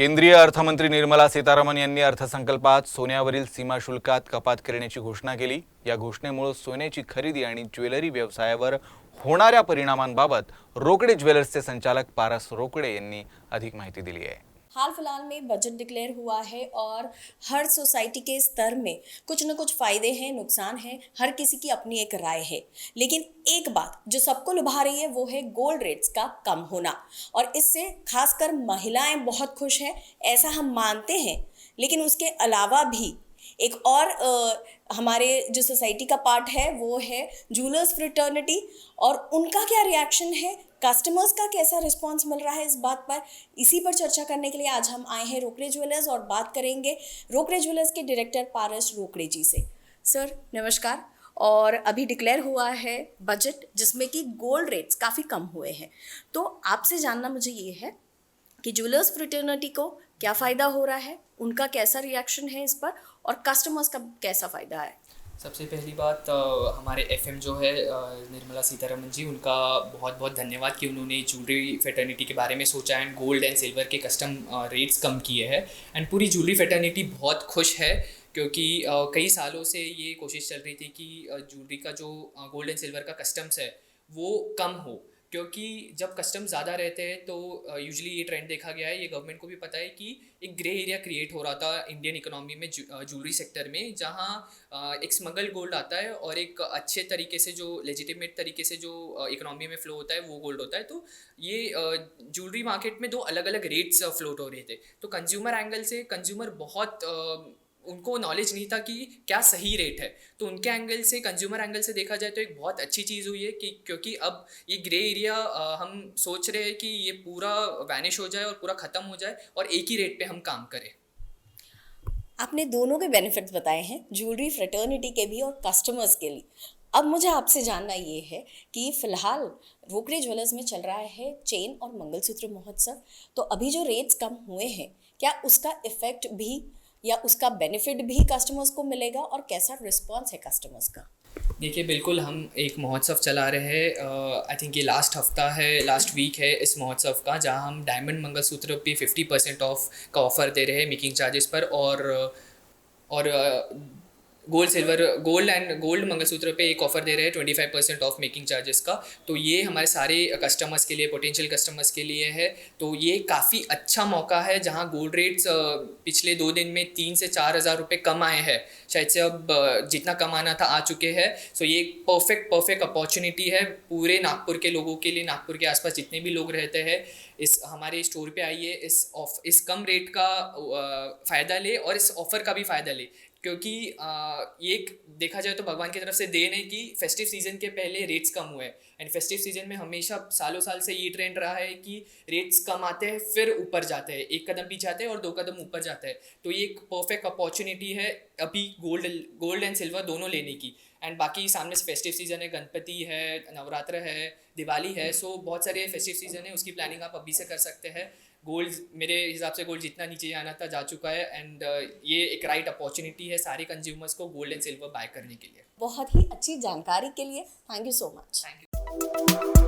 केंद्रीय अर्थमंत्री निर्मला सीतारामन यांनी अर्थसंकल्पात सोन्यावरील सीमा शुल्कात कपात करण्याची घोषणा केली। या घोषणेमुळे सोन्याची खरेदी आणि ज्वेलरी व्यवसायावर होणाऱ्या परिणामांबाबत रोकडे ज्वेलर्सचे संचालक पारस रोकडे यांनी अधिक माहिती दिली आहे। हाल फिलहाल में बजट डिक्लेयर हुआ है और हर सोसाइटी के स्तर में कुछ न कुछ फ़ायदे हैं, नुकसान हैं, हर किसी की अपनी एक राय है। लेकिन एक बात जो सबको लुभा रही है वो है गोल्ड रेट्स का कम होना, और इससे खासकर महिलाएं बहुत खुश हैं, ऐसा हम मानते हैं। लेकिन उसके अलावा भी एक और हमारे जो सोसाइटी का पार्ट है वो है जूलर्स फ्रेटर्निटी, और उनका क्या रिएक्शन है, कस्टमर्स का कैसा रिस्पांस मिल रहा है इस बात पर। इसी पर चर्चा करने के लिए आज हम आए हैं रोकडे ज्वेलर्स और बात करेंगे रोकडे ज्वेलर्स के डायरेक्टर पारस रोकडे जी से। सर नमस्कार। और अभी डिक्लेयर हुआ है बजट जिसमें कि गोल्ड रेट्स काफ़ी कम हुए हैं, तो आपसे जानना मुझे ये है कि ज्वेलर्स फ्रेटर्निटी को क्या फ़ायदा हो रहा है, उनका कैसा रिएक्शन है इस पर, और कस्टमर्स का कैसा फ़ायदा है। सबसे पहली बात हमारे एफएम जो है निर्मला सीतारमन जी, उनका बहुत बहुत धन्यवाद कि उन्होंने ज्वेलरी फेटर्निटी के बारे में सोचा एंड गोल्ड एंड सिल्वर के कस्टम रेट्स कम किए हैं। एंड पूरी ज्वेलरी फेटर्निटी बहुत खुश है क्योंकि कई सालों से ये कोशिश चल रही थी कि ज्वेलरी का जो गोल्ड एंड सिल्वर का कस्टम्स है वो कम हो, क्योंकि जब कस्टम ज़्यादा रहते हैं तो यूजुअली ये ट्रेंड देखा गया है, ये गवर्नमेंट को भी पता है कि एक ग्रे एरिया क्रिएट हो रहा था इंडियन इकोनॉमी में ज्वेलरी सेक्टर में, जहाँ एक स्मगल गोल्ड आता है और एक अच्छे तरीके से जो लेजिटिमेट तरीके से जो इकोनॉमी में फ़्लो होता है वो गोल्ड होता है। तो ये ज्वेलरी मार्केट में दो अलग अलग रेट्स फ्लोट हो रहे थे। तो कंज्यूमर एंगल से कंज्यूमर बहुत उनको नॉलेज नहीं था कि क्या सही रेट है, तो उनके एंगल से, कंज्यूमर एंगल से देखा जाए तो एक बहुत अच्छी चीज़ हुई है कि क्योंकि अब ये ग्रे एरिया हम सोच रहे हैं कि ये पूरा वैनिश हो जाए और पूरा ख़त्म हो जाए और एक ही रेट पे हम काम करें। आपने दोनों के बेनिफिट्स बताए हैं, ज्वेलरी फ्रेटर्निटी के भी और कस्टमर्स के लिए। अब मुझे आपसे जानना ये है कि फ़िलहाल रोकडे ज्वेलर्स में चल रहा है चेन और मंगलसूत्र महोत्सव, तो अभी जो रेट्स कम हुए हैं क्या उसका इफ़ेक्ट भी या उसका बेनिफिट भी कस्टमर्स को मिलेगा, और कैसा रिस्पांस है कस्टमर्स का। देखिए बिल्कुल, हम एक महोत्सव चला रहे हैं, आई थिंक ये लास्ट वीक है इस महोत्सव का, जहां हम डायमंड मंगलसूत्र पे 50% ऑफ का ऑफ़र दे रहे हैं मेकिंग चार्जेस पर, और गोल्ड मंगलसूत्र पे एक ऑफ़र दे रहे हैं 25% ऑफ मेकिंग चार्जेस का। तो ये हमारे सारे कस्टमर्स के लिए, पोटेंशियल कस्टमर्स के लिए है। तो ये काफ़ी अच्छा मौका है जहां गोल्ड रेट्स पिछले 2 दिन में 3 से 4 हज़ार रुपये कम आए हैं, शायद से अब जितना कम आना था आ चुके हैं। सो ये एक परफेक्ट अपॉर्चुनिटी है पूरे नागपुर के लोगों के लिए। नागपुर के आसपास जितने भी लोग रहते हैं, इस हमारे स्टोर पे आइए, इस कम रेट का फ़ायदा ले और इस ऑफ़र का भी फ़ायदा ले, क्योंकि ये देखा जाए तो भगवान की तरफ से देन है कि फेस्टिव सीज़न के पहले रेट्स कम हुए। एंड फेस्टिव सीज़न में हमेशा सालों साल से ये ट्रेंड रहा है कि रेट्स कम आते हैं फिर ऊपर जाते हैं, एक कदम पीछे आते हैं और 2 कदम ऊपर जाते हैं। तो ये एक परफेक्ट अपॉर्चुनिटी है अभी गोल्ड एंड सिल्वर दोनों लेने की। एंड बाकी सामने से फेस्टिव सीज़न है, गणपति है, नवरात्र है, दिवाली है, सो बहुत सारे फेस्टिव सीज़न है, उसकी प्लानिंग आप अभी से कर सकते हैं। गोल्ड, मेरे हिसाब से गोल्ड जितना नीचे जाना था जा चुका है, एंड ये एक राइट अपॉर्चुनिटी है सारे कंज्यूमर्स को गोल्ड एंड सिल्वर बाय करने के लिए। बहुत ही अच्छी जानकारी के लिए thank you so much. Thank you.